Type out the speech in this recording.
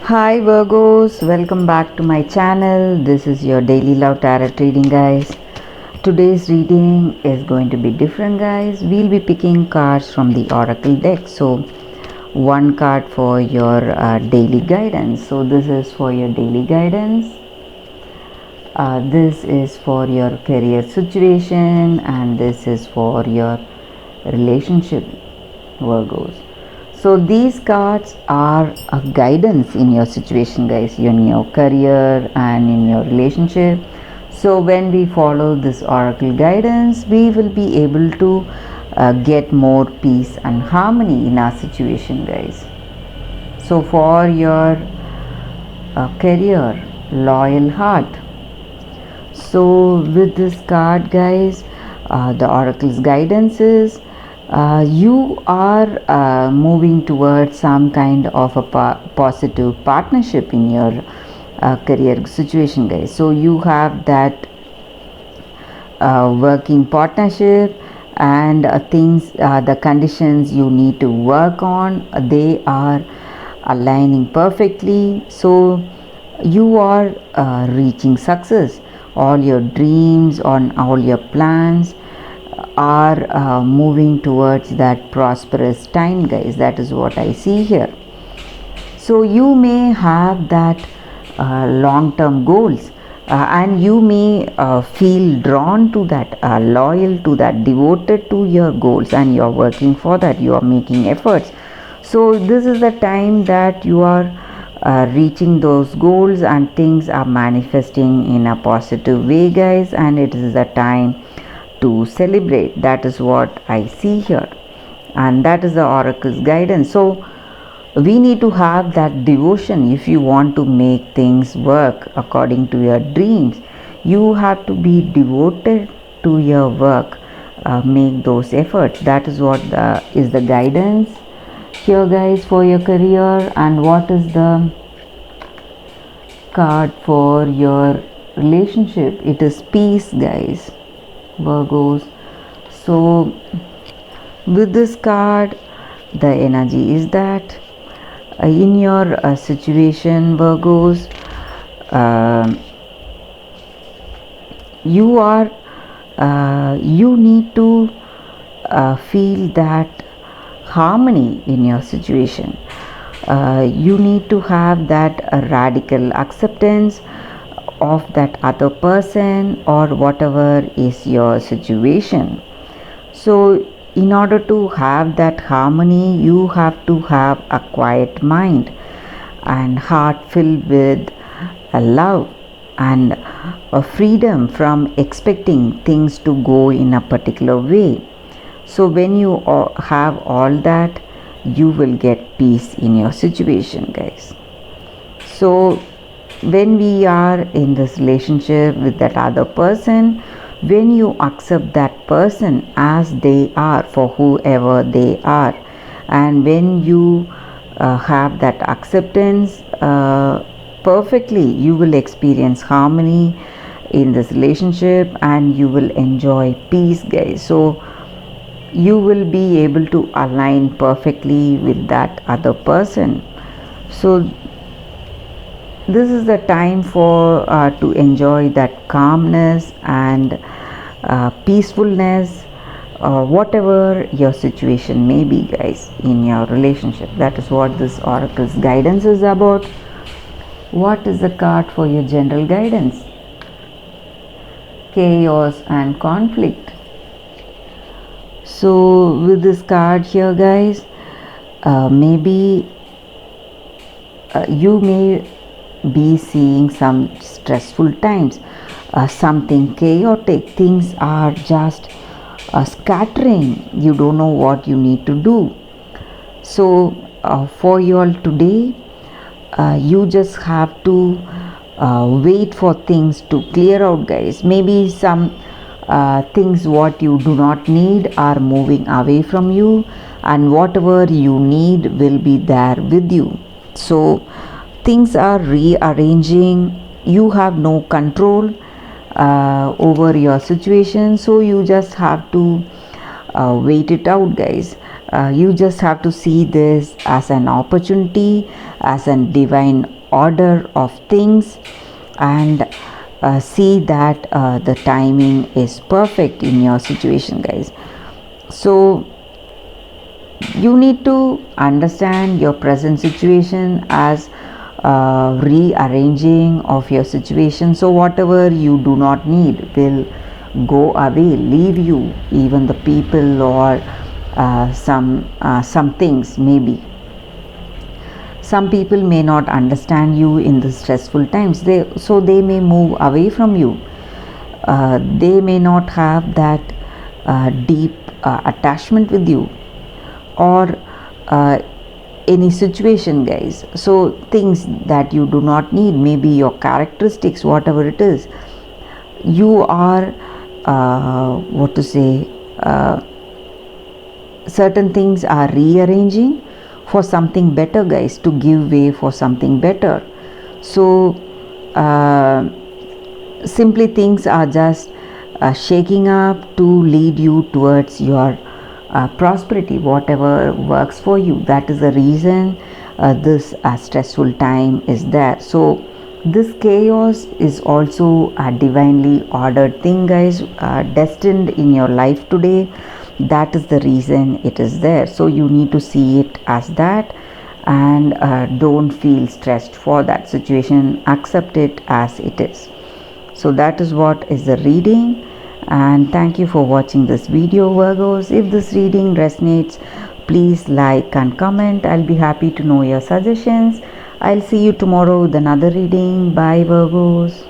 Hi Virgos, welcome back to my channel. This is your daily love tarot reading, guys. Today's reading is going to be different, guys. We'll be picking cards from the oracle deck. So, one card for your daily guidance. So, this is for your daily guidance. This is for your career situation, and this is for your relationship, Virgos. So these cards are a guidance in your situation, guys, in your career and in your relationship. So when we follow this oracle guidance, we will be able to get more peace and harmony in our situation, guys. So for your career, loyal heart. So with this card, guys, the oracle's guidance is you are moving towards some kind of a positive partnership in your career situation, guys. So you have that working partnership, and the conditions you need to work on, they are aligning perfectly. So you are reaching success. All your dreams, on all your plans are moving towards that prosperous time, guys. That is what I see here. So you may have that long-term goals, and you may feel drawn to that, loyal to that, devoted to your goals, and you are working for that, you are making efforts. So this is the time that you are reaching those goals, and things are manifesting in a positive way, guys, and it is the time to celebrate. That is what I see here, and that is the oracle's guidance. So we need to have that devotion. If you want to make things work according to your dreams, you have to be devoted to your work. Make those efforts. That is what is the guidance here, guys, for your career. And what is the card for your relationship? It is peace, guys, Virgos. So with this card, the energy is that in your situation, Virgos, you need to feel that harmony in your situation. You need to have that radical acceptance of that other person or whatever is your situation. So in order to have that harmony, you have to have a quiet mind and heart filled with a love and a freedom from expecting things to go in a particular way. So when you have all that, you will get peace in your situation, guys. So when we are in this relationship with that other person, when you accept that person as they are, for whoever they are, and when you have that acceptance perfectly, you will experience harmony in this relationship, and you will enjoy peace, guys. So you will be able to align perfectly with that other person. So this is the time for to enjoy that calmness and peacefulness, whatever your situation may be, guys, in your relationship. That is what this oracle's guidance is about. What is the card for your general guidance? Chaos and conflict. So with this card here, guys, maybe you may be seeing some stressful times, something chaotic. Things are just scattering. You don't know what you need to do. So for you all today, you just have to wait for things to clear out, guys. Maybe some things what you do not need are moving away from you, and whatever you need will be there with you. So things are rearranging. You have no control over your situation, so you just have to wait it out, guys. You just have to see this as an opportunity, as a divine order of things, and see that the timing is perfect in your situation, guys. So you need to understand your present situation as rearranging of your situation. So whatever you do not need will go away, leave you, even the people or some things. Maybe some people may not understand you in the stressful times, they may move away from you. They may not have that deep attachment with you, or any situation, guys. So things that you do not need, maybe your characteristics, whatever it is, you are what to say, certain things are rearranging for something better, guys, to give way for something better. So simply things are just shaking up to lead you towards your prosperity, whatever works for you. That is the reason this stressful time is there. So this chaos is also a divinely ordered thing, guys, destined in your life today. That is the reason it is there. So you need to see it as that, and don't feel stressed for that situation. Accept it as it is. So that is what is the reading, and thank you for watching this video, Virgos. If this reading resonates, please like and comment. I'll be happy to know your suggestions. I'll see you tomorrow with another reading. Bye, Virgos.